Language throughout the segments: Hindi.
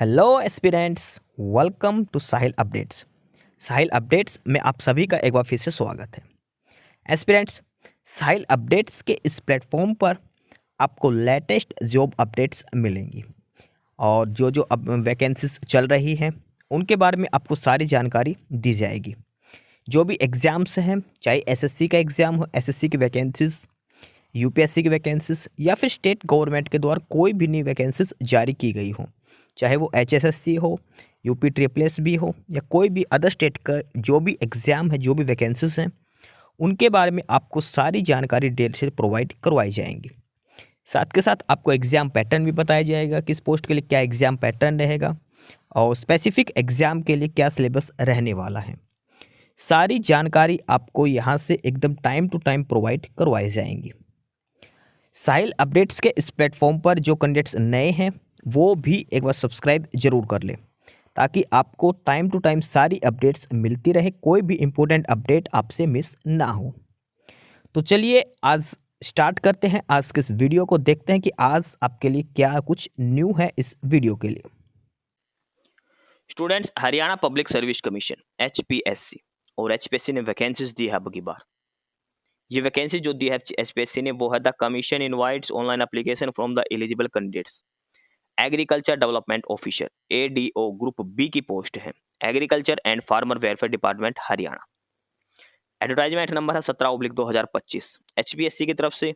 Hello aspirants, welcome to Sahil updates. Sahil updates में आप सभी का एक बार फिर से स्वागत है। एस्पिरेंट्स, साहिल अपडेट्स के इस प्लेटफॉर्म पर आपको लेटेस्ट जॉब अपडेट्स मिलेंगी और जो जो अब वैकेंसीज चल रही हैं उनके बारे में आपको सारी जानकारी दी जाएगी। जो भी एग्ज़ाम्स हैं, चाहे एसएससी का एग्ज़ाम हो, एसएससी की वैकेंसीज, यूपीएससी की वैकेंसीज या फिर स्टेट गवर्नमेंट के द्वारा कोई भी नई वैकेंसीज जारी की गई हो, चाहे वो एचएसएससी हो, यूपी ट्रिपल एस भी हो या कोई भी अदर स्टेट का जो भी एग्ज़ाम है, जो भी वैकेंसीज हैं, उनके बारे में आपको सारी जानकारी डेट से प्रोवाइड करवाई जाएंगी। साथ के साथ आपको एग्ज़ाम पैटर्न भी बताया जाएगा, किस पोस्ट के लिए क्या एग्ज़ाम पैटर्न रहेगा और स्पेसिफिक एग्ज़ाम के लिए क्या सिलेबस रहने वाला है। सारी जानकारी आपको यहाँ से एकदम टाइम टू टाइम प्रोवाइड करवाई जाएंगी। साहिल अपडेट्स के इस प्लेटफॉर्म पर जो कैंडिडेट्स नए हैं वो भी एक बार सब्सक्राइब जरूर कर लें, ताकि आपको टाइम टू टाइम सारी अपडेट्स मिलती रहे, कोई भी इम्पोर्टेंट अपडेट आपसे मिस ना हो। तो चलिए आज स्टार्ट करते हैं, आज के इस वीडियो को देखते हैं कि आज आपके लिए क्या कुछ न्यू है इस वीडियो के लिए। Students, Haryana public service commission HPSC और एचपीएससी ने वैकेंसीज दी है अब की बार। ये वैकेंसी जो दी है एचपीएससी ने वो है the commission invites online application from the eligible candidates. Agriculture development officer ADO group B की पोस्ट है, agriculture and farmer welfare department Haryana. Advertisement number है 17/2025। एचपीएससी की तरफ से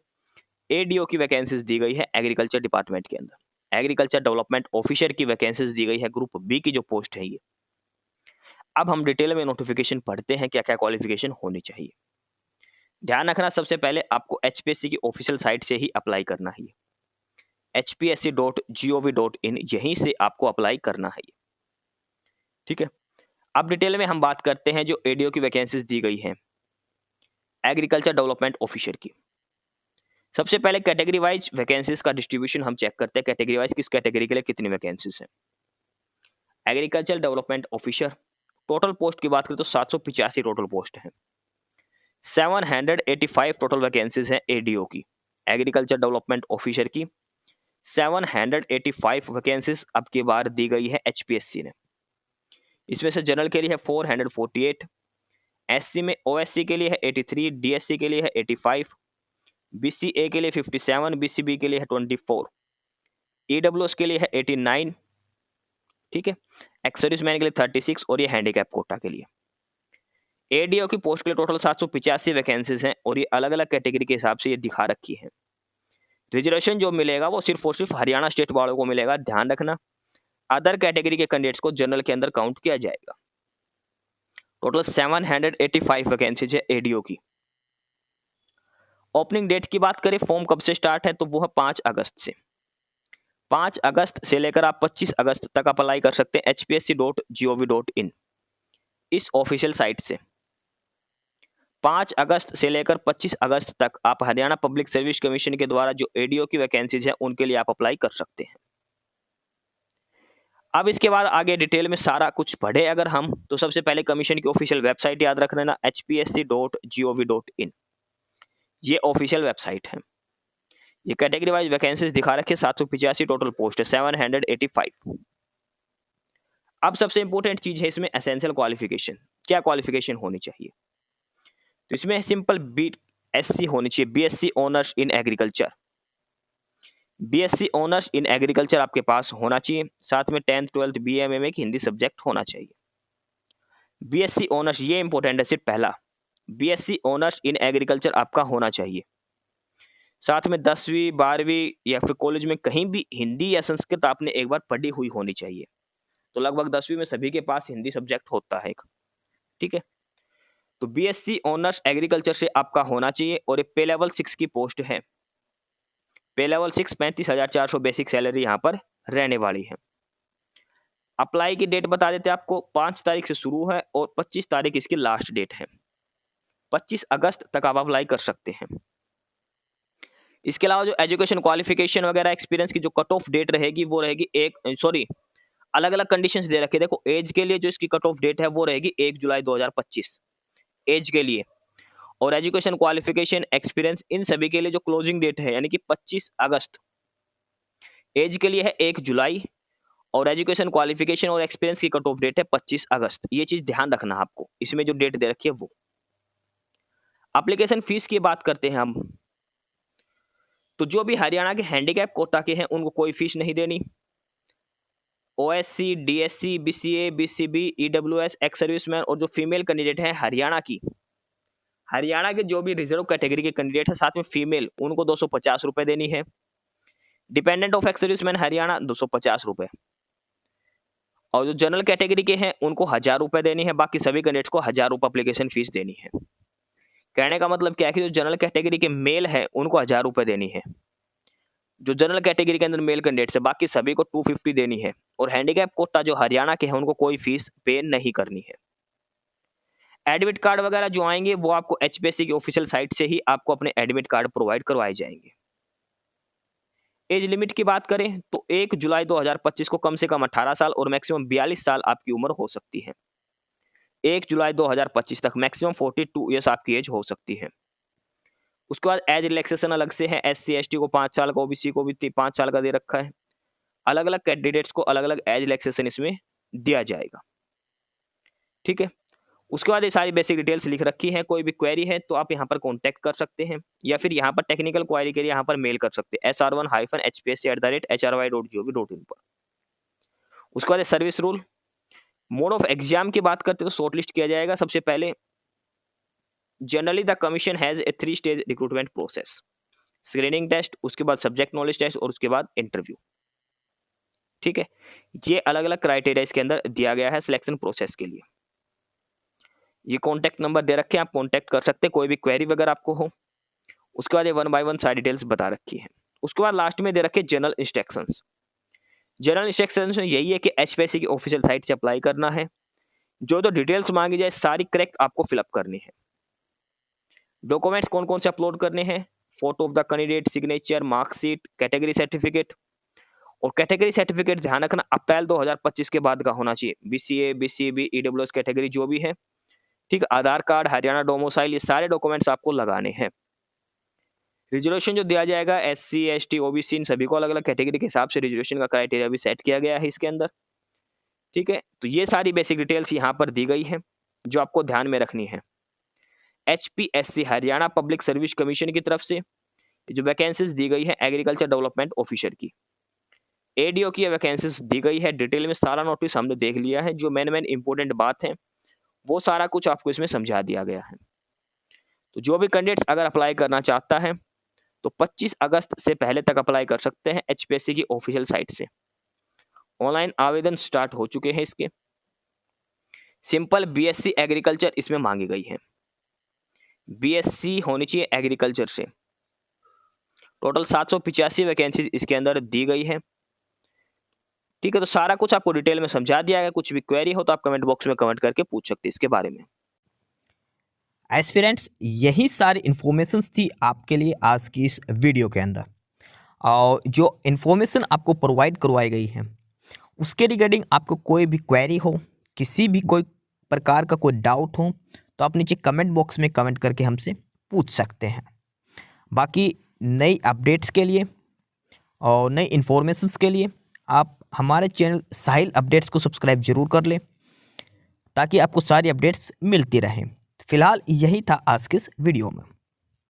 एडीओ की वैकेंसीज दी गई है एग्रीकल्चर डिपार्टमेंट के अंदर। एग्रीकल्चर डेवलपमेंट ऑफिसर की वैकेंसीज दी गई है ग्रुप बी की जो पोस्ट है ये। अब हम डिटेल में नोटिफिकेशन पढ़ते हैं क्या क्या क्वालिफिकेशन होनी चाहिए। ध्यान रखना, सबसे पहले आपको एचपीएससी की ऑफिशियल साइट से ही अप्लाई करना है। hpsc.gov.in यहीं से आपको अप्लाई करना है, ठीक है। अब डिटेल में हम बात करते हैं जो एडीओ की वैकेंसीज दी गई हैं एग्रीकल्चर डेवलपमेंट ऑफिसर की। सबसे पहले कैटेगरी वाइज वैकेंसीज का डिस्ट्रीब्यूशन हम चेक करते हैं, कैटेगरी वाइज किस कैटेगरी के लिए कितनी वैकेंसीज हैं। Agriculture development officer, total post की बात करें तो 785 टोटल पोस्ट है। 785 टोटल वैकेंसीज हैं एडीओ की। एग्रीकल्चर डेवलपमेंट ऑफिसर की 785 वैकेंसीज अब की बार दी गई है एचपीएससी ने। इसमें से जनरल के लिए है 448, एससी में ओएससी के लिए है 83, डीएससी के लिए है 85, बीसीए के लिए 57, बीसीबी के लिए है 24, ईडब्ल्यूएस के लिए है 89, ठीक है, एक्स मैन के लिए 36 और ये हैंडीकैप कोटा के लिए। एडीओ की पोस्ट के लिए टोटल 785 वैकेंसीज हैं और ये अलग अलग कैटेगरी के हिसाब से ये दिखा रखी है। रिजर्वेशन जो मिलेगा वो सिर्फ और सिर्फ हरियाणा स्टेट वालों को मिलेगा, ध्यान रखना। अदर कैटेगरी के कैंडिडेट्स को जनरल के अंदर काउंट किया जाएगा। टोटल 785 वैकेंसीज है एडीओ की। ओपनिंग डेट की बात करें, फॉर्म कब से स्टार्ट है तो वो है 5 अगस्त से। 5 अगस्त से लेकर आप 25 अगस्त तक अप्लाई कर सकते हैं hpsc.gov.in इस ऑफिशियल साइट से। 5 अगस्त से लेकर 25 अगस्त तक आप हरियाणा पब्लिक सर्विस कमीशन के द्वारा जो एडीओ की वैकेंसीज है उनके लिए आप अप्लाई कर सकते हैं। अब इसके बाद आगे डिटेल में सारा कुछ पढ़े अगर हम, तो सबसे पहले कमीशन की ऑफिशियल वेबसाइट याद रख लेना, hpsc.gov.in ये ऑफिशियल वेबसाइट है। ये कैटेगरी वाइज वैकेंसीज दिखा रखे, 785 टोटल पोस्ट है, 785। अब सबसे इंपॉर्टेंट चीज है इसमें एसेंशियल क्वालिफिकेशन, क्या क्वालिफिकेशन होनी चाहिए। तो इसमें सिंपल बीएससी होनी चाहिए, BSc honours in agriculture. BSc honours in agriculture आपके पास होना चाहिए, साथ में 10th 12th बीएमए की हिंदी सब्जेक्ट होना चाहिए। बीएससी ऑनर्स, ये इंपॉर्टेंट है, सिर्फ पहला बीएससी ऑनर्स इन एग्रीकल्चर आपका होना चाहिए। साथ में 10वीं 12वीं या फिर कॉलेज में कहीं भी हिंदी या संस्कृत आपने एक बार पढ़ी हुई होनी चाहिए। तो लगभग 10वीं में सभी के पास हिंदी सब्जेक्ट होता है, ठीक है। तो बीएससी ऑनर्स एग्रीकल्चर से आपका होना चाहिए और ये पे लेवल 6 की पोस्ट है। पे लेवल 6 35,400 बेसिक सैलरी यहाँ पर रहने वाली है। अप्लाई की डेट बता देते हैं आपको, 5 तारीख से शुरू है और 25 तारीख इसकी लास्ट डेट है। 25 अगस्त तक आप अप्लाई कर सकते हैं। इसके अलावा जो एजुकेशन क्वालिफिकेशन वगैरह एक्सपीरियंस की जो कट ऑफ डेट रहेगी वो रहेगी अलग अलग कंडीशंस दे रखे। देखो, एज के लिए जो इसकी कट ऑफ डेट है वो रहेगी 1 जुलाई 2025 एज के लिए, और एजुकेशन क्वालिफिकेशन एक्सपीरियंस इन सभी के लिए जो क्लोजिंग डेट है यानी कि 25 अगस्त, एज के लिए है 1 जुलाई और एजुकेशन क्वालिफिकेशन और एक्सपीरियंस की कट ऑफ डेट है 25 अगस्त। ये चीज ध्यान रखना है आपको, इसमें जो डेट दे रखी है वो। एप्लीकेशन फीस की बात करते हैं हम, तो जो भी हरियाणा के हैंडीकैप कोटा के हैं उनको कोई फीस नहीं देनी। OSC, DSC, BCA, BCB, EWS, ex serviceman और जो फीमेल कैंडिडेट हैं हरियाणा के जो भी रिजर्व कैटेगरी के कैंडिडेट है साथ में फीमेल, उनको 250 रुपए देनी है। Dependent of ex serviceman Haryana 250 रुपए, और जो जनरल कैटेगरी के हैं उनको 1000 रुपए देनी है। बाकी सभी कैंडिडेट्स को 1000 रुपए एप्लीकेशन फीस देनी है। कहने का मतलब क्या है कि जो जनरल कैटेगरी के मेल है उनको 1000 रुपए देनी है, जो जनरल कैटेगरी के अंदर मेल कैंडिडेट्स है बाकी सभी को 250 देनी है। और हैंडीकैप कोटा जो हरियाणा के हैं उनको कोई फीस पे नहीं करनी है। एडमिट कार्ड वगैरह जो आएंगे वो आपको एचपीएससी की ऑफिशियल साइट से ही आपको अपने एडमिट कार्ड प्रोवाइड करवाए जाएंगे। एज लिमिट की बात करें तो 1 जुलाई 2025 को कम से कम 18 साल और मैक्सिमम 42 साल आपकी उम्र हो सकती है। 1 जुलाई 2025 तक मैक्सिमम 42 ईयर्स आपकी एज हो सकती है। उसके बाद एज रिलैक्सेशन अलग से है, एससी एसटी को 5 साल का, ओबीसी को भी 5 साल का दे रखा है। अलग अलग कैंडिडेट्स को अलग अलग एज रिलैक्सेशन इसमें दिया जाएगा। ठीक है, उसके बाद ये सारी बेसिक डिटेल्स लिख रखी हैं। कोई भी क्वेरी है तो आप यहाँ पर कांटेक्ट कर सकते हैं, या फिर यहाँ पर टेक्निकल क्वेरी के लिए यहाँ पर मेल कर सकते हैं sr1-hpsc@hrvi.gov.in पर। उसके बाद service rule, mode of exam की बात करते हैं तो शॉर्टलिस्ट किया जाएगा। सबसे पहले generally the commission has a 3 stage recruitment process, screening test, उसके बाद सब्जेक्ट नॉलेज टेस्ट और उसके बाद इंटरव्यू। ठीक है, ये अलग अलग क्राइटेरिया इसके अंदर दिया गया है सिलेक्शन प्रोसेस के लिए। ये कॉन्टैक्ट नंबर दे रखे हैं, आप कॉन्टैक्ट कर सकते हैं कोई भी क्वेरी वगैरह आपको हो। उसके बाद ये 1 बाय 1 सारी डिटेल्स बता रखी है। उसके बाद लास्ट में दे रखे जनरल इंस्ट्रक्शंस। जनरल इंस्ट्रक्शंस में यही है कि एचपीएससी की ऑफिशियल साइट से अप्लाई करना है। जो डिटेल्स मांगी जाए सारी करेक्ट आपको फिलअप करनी है। डॉक्यूमेंट्स कौन कौन से अपलोड करने हैं, photo of the candidate, signature, marksheet, category certificate. और कैटेगरी सर्टिफिकेट ध्यान रखना अप्रैल 2025 के बाद का होना चाहिए। बीसीए, बीसीबी, ईडब्ल्यूएस कैटेगरी जो भी है, ठीक, आधार कार्ड, हरियाणा डोमिसाइल, ये सारे डॉक्यूमेंट्स आपको लगाने हैं। रिजर्वेशन जो दिया जाएगा एससी, एसटी, ओबीसी, इन सभी को अलग अलग कैटेगरी के हिसाब से रिजर्वेशन का क्राइटेरिया भी सेट किया गया है इसके अंदर। ठीक है, तो ये सारी बेसिक डिटेल्स यहाँ पर दी गई है जो आपको ध्यान में रखनी है। HPSC Haryana public service commission की तरफ से जो वैकेंसीज दी गई है एग्रीकल्चर डेवलपमेंट ऑफिसर की, एडीओ की वैकेंसीज दी गई है। डिटेल में सारा नोटिस हमने देख लिया है, जो मेन इंपॉर्टेंट बात है वो सारा कुछ आपको इसमें समझा दिया गया है। तो जो भी कैंडिडेट अगर अप्लाई करना चाहता है तो 25 अगस्त से पहले तक अप्लाई कर सकते हैं एचपीएससी की ऑफिशियल साइट से। ऑनलाइन आवेदन स्टार्ट हो चुके हैं इसके। सिंपल बीएससी एग्रीकल्चर इसमें मांगी गई है, बीएससी होनी चाहिए एग्रीकल्चर से। टोटल 785 वैकेंसी इसके अंदर दी गई है। ठीक है, तो सारा कुछ आपको डिटेल में समझा दिया गया। कुछ भी क्वेरी हो तो आप कमेंट बॉक्स में कमेंट करके पूछ सकते हैं इसके बारे में। एस्पिरेंट्स, यही सारी इन्फॉर्मेशंस थी आपके लिए आज की इस वीडियो के अंदर। और जो इन्फॉर्मेशन आपको प्रोवाइड करवाई गई है उसके रिगार्डिंग आपको कोई भी क्वेरी हो, किसी भी कोई प्रकार का कोई डाउट हो तो आप नीचे कमेंट बॉक्स में कमेंट करके हमसे पूछ सकते हैं। बाकी नई अपडेट्स के लिए और नई इन्फॉर्मेशंस के लिए आप हमारे चैनल साहिल अपडेट्स को सब्सक्राइब जरूर कर लें ताकि आपको सारी अपडेट्स मिलती रहें। फिलहाल यही था आज के इस वीडियो में।